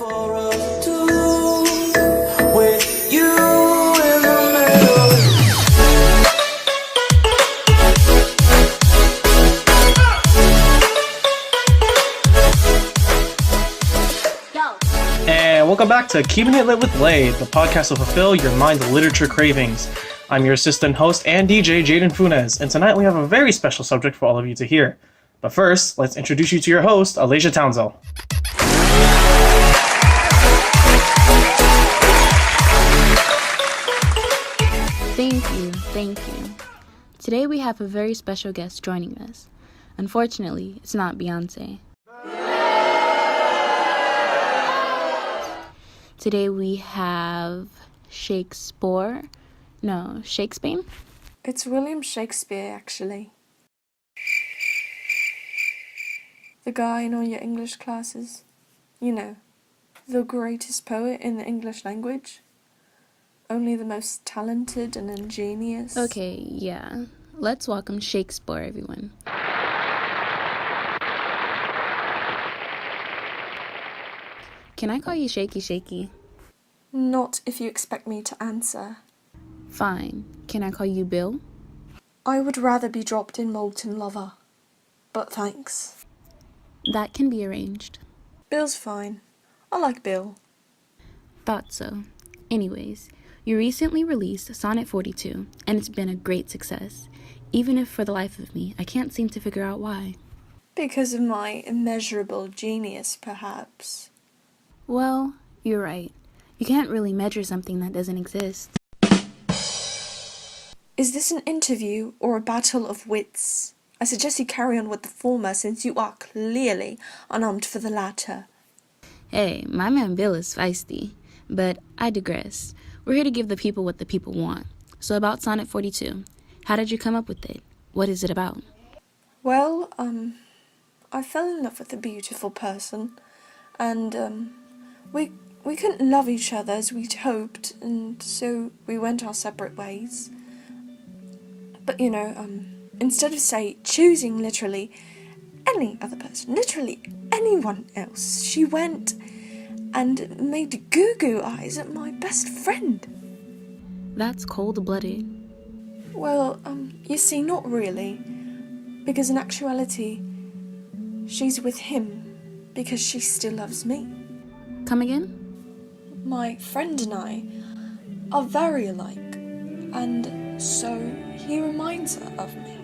for us two, with you in the middle. And welcome back to Keeping It Lit with Blade, the podcast will fulfill your mind's literature cravings. I'm your assistant host and DJ, Jaden Funes, and tonight we have a very special subject for all of you to hear. But first, let's introduce you to your host, Alasia Townsell. Thank you. Today we have a very special guest joining us. Unfortunately, it's not Beyonce. Today we have Shakespeare. It's William Shakespeare, actually. The guy in all your English classes. You know, the greatest poet in the English language. Only the most talented and ingenious. Okay, yeah. Let's welcome Shakespeare, everyone. Can I call you Shaky? Not if you expect me to answer. Fine. Can I call you Bill? I would rather be dropped in molten lava. But thanks. That can be arranged. Bill's fine. I like Bill. Thought so. Anyways, you recently released Sonnet 42, and it's been a great success. Even if for the life of me, I can't seem to figure out why. Because of my immeasurable genius, perhaps. Well, you're right. You can't really measure something that doesn't exist. Is this an interview or a battle of wits? I suggest you carry on with the former since you are clearly unarmed for the latter. Hey, my man Bill is feisty, but I digress. We're here to give the people what the people want. So about Sonnet 42, how did you come up with it? What is it about? Well, I fell in love with a beautiful person, and, we couldn't love each other as we'd hoped, and so we went our separate ways. But, instead of, say, choosing literally any other person, literally anyone else, she went and made goo-goo eyes at my best friend. That's cold-blooded. Well, you see, not really. Because in actuality, she's with him because she still loves me. Come again? My friend and I are very alike, and so he reminds her of me.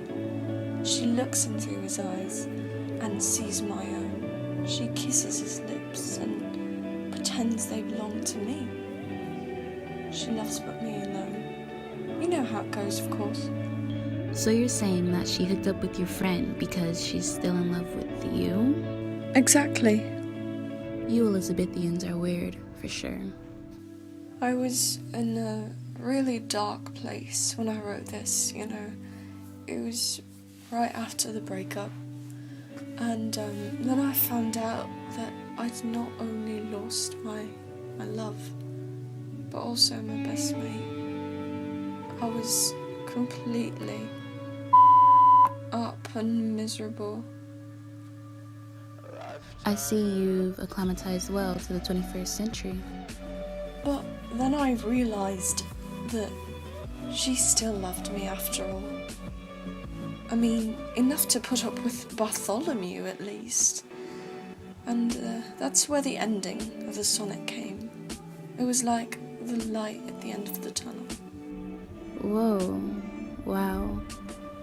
She looks into his eyes and sees my own. She kisses his lips and pretends they belong to me. She loves but me alone. You know how it goes, of course. So you're saying that she hooked up with your friend because she's still in love with you? Exactly. You Elizabethans are weird, for sure. I was in a really dark place when I wrote this, It was right after the breakup. And then I found out that I'd not only lost my love, but also my best mate. I was completely up and miserable. I see you've acclimatized well to the 21st century. But then I realised that she still loved me after all. I mean, enough to put up with Bartholomew at least. And that's where the ending of the sonnet came. It was like the light at the end of the tunnel. Whoa. Wow.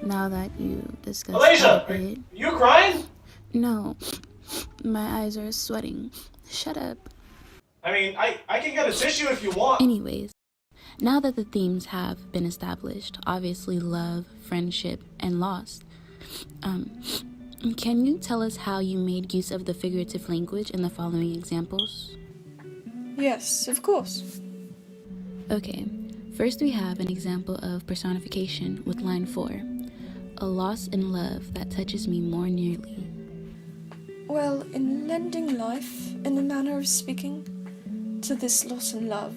Now that you discussed Alasia, it... are you crying? No. My eyes are sweating. Shut up. I mean, I can get a tissue if you want. Anyways, now that the themes have been established, obviously love, friendship, and loss, can you tell us how you made use of the figurative language in the following examples? Yes, of course. Okay, first we have an example of personification with line 4. A loss in love that touches me more nearly. Well, in lending life, in a manner of speaking, to this loss in love,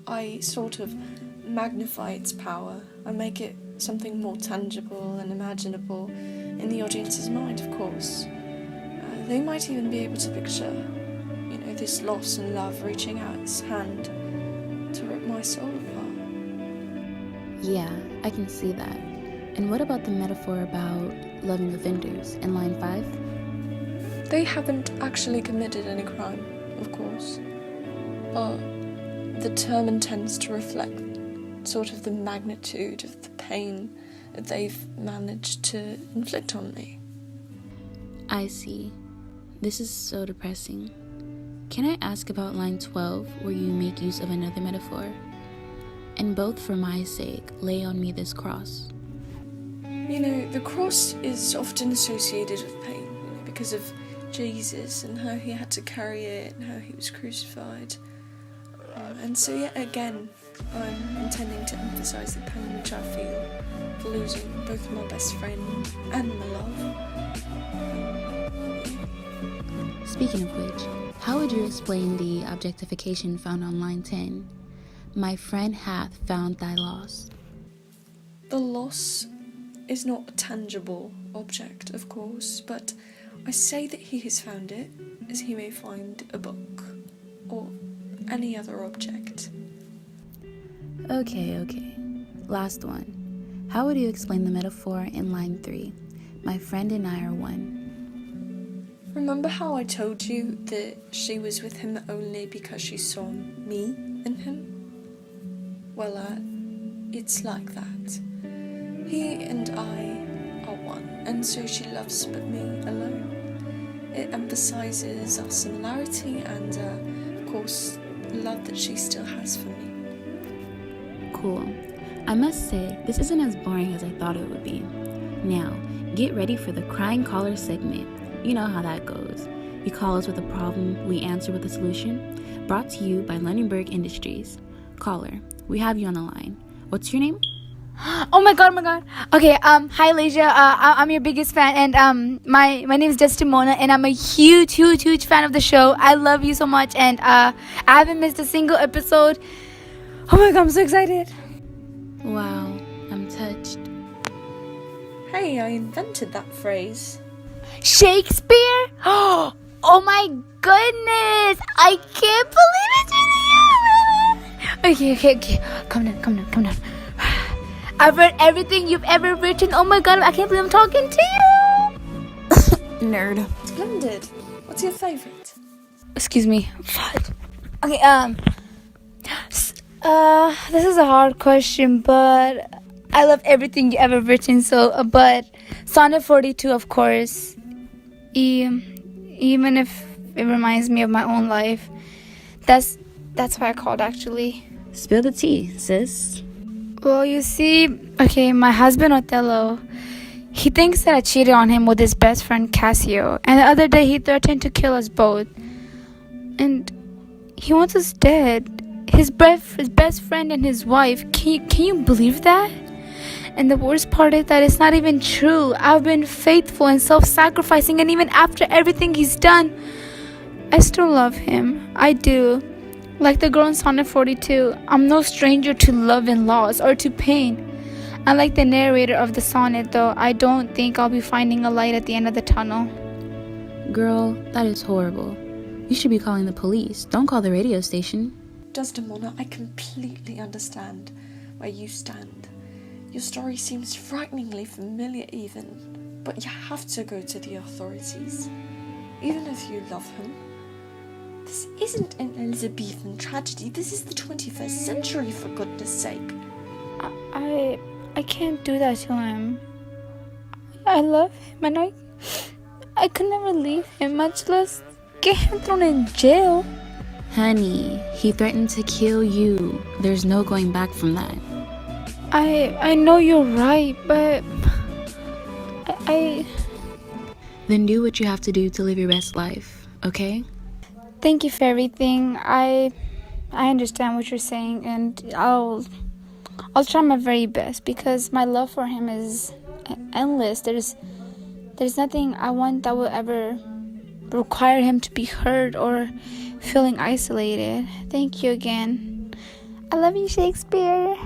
I sort of magnify its power. I make it something more tangible and imaginable in the audience's mind, of course. They might even be able to picture, this loss and love reaching out its hand to rip my soul apart. Yeah, I can see that. And what about the metaphor about loving the vendors in line 5? They haven't actually committed any crime, of course, but the term intends to reflect sort of the magnitude of the pain that they've managed to inflict on me. I see. This is so depressing. Can I ask about line 12, where you make use of another metaphor? And both for my sake, lay on me this cross. You know, the cross is often associated with pain, because of Jesus and how he had to carry it and how he was crucified. And so yet again, I'm intending to emphasise the pain which I feel for losing both my best friend and my love. Speaking of which, how would you explain the objectification found on line 10? My friend hath found thy loss. The loss is not a tangible object, of course, but I say that he has found it as he may find a book or any other object. Okay. Last one. How would you explain the metaphor in line 3? My friend and I are one. Remember how I told you that she was with him only because she saw me in him? Well, it's like that. He and I are one, and so she loves but me alone. It emphasises our similarity and, of course, the love that she still has for me. Cool. I must say, this isn't as boring as I thought it would be. Now, get ready for the Crying Caller segment. You know how that goes. You call us with a problem, we answer with a solution. Brought to you by Lunenburg Industries. Caller, we have you on the line. What's your name? Oh my god. Okay, hi Leisha. I'm your biggest fan, and my name is Destimona, and I'm a huge fan of the show. I love you so much, and I haven't missed a single episode. Oh my god, I'm so excited. Wow, I'm touched. Hey, I invented that phrase. Shakespeare? Oh my goodness! I can't believe it's really happening. Okay. Calm down. I've read everything you've ever written. Oh my god, I can't believe I'm talking to you. Nerd. Splendid. What's your favourite? Excuse me. Okay, this is a hard question, but I love everything you ever written. But Sonnet 42, of course. Even if it reminds me of my own life, that's why I called actually. Spill the tea, sis. Well, you see, okay, my husband Othello, he thinks that I cheated on him with his best friend Cassio, and the other day he threatened to kill us both. And he wants us dead. His best friend and his wife. Can you believe that? And the worst part is that it's not even true. I've been faithful and self-sacrificing, and even after everything he's done, I still love him. I do. Like the girl in Sonnet 42, I'm no stranger to love and loss or to pain. Unlike the narrator of the sonnet, though, I don't think I'll be finding a light at the end of the tunnel. Girl, that is horrible. You should be calling the police. Don't call the radio station. Desdemona, I completely understand where you stand. Your story seems frighteningly familiar even, but you have to go to the authorities. Even if you love him. This isn't an Elizabethan tragedy. This is the 21st century, for goodness sake. I can't do that to him. I love him, and I could never leave him, much less get him thrown in jail. Honey, he threatened to kill you. There's no going back from that. I know you're right, but I Then do what you have to do to live your best life, okay? Thank you for everything. I understand what you're saying, and I'll try my very best, because my love for him is endless. There's nothing I want that will ever require him to be hurt or feeling isolated. Thank you again. I love you, Shakespeare.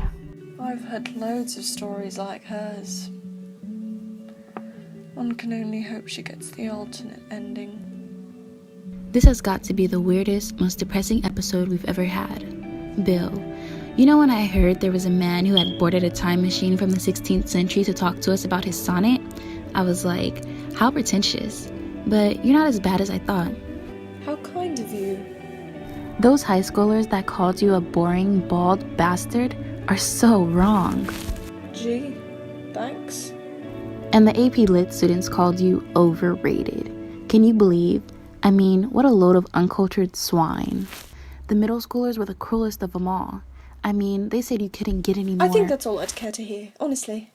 I've heard loads of stories like hers. One can only hope she gets the alternate ending. This has got to be the weirdest, most depressing episode we've ever had. Bill, you know when I heard there was a man who had boarded a time machine from the 16th century to talk to us about his sonnet? I was like, how pretentious. But you're not as bad as I thought. How kind of you. Those high schoolers that called you a boring, bald bastard are so wrong. Gee, thanks. And the AP Lit students called you overrated. Can you believe? I mean, what a load of uncultured swine. The middle schoolers were the cruelest of them all. I mean, they said you couldn't get any more. I think that's all I'd care to hear, honestly.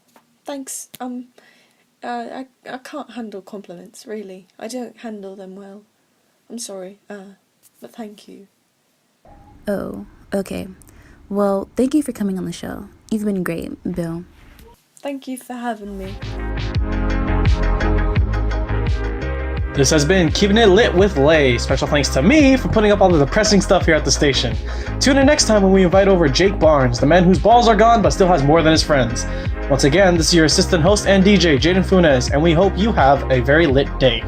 Thanks. I can't handle compliments, really. I don't handle them well. I'm sorry, but thank you. Oh, okay. Well, thank you for coming on the show. You've been great, Bill. Thank you for having me. This has been Keeping It Lit with Lay. Special thanks to me for putting up all the depressing stuff here at the station. Tune in next time when we invite over Jake Barnes, the man whose balls are gone but still has more than his friends. Once again, this is your assistant host and DJ, Jaden Funes, and we hope you have a very lit day.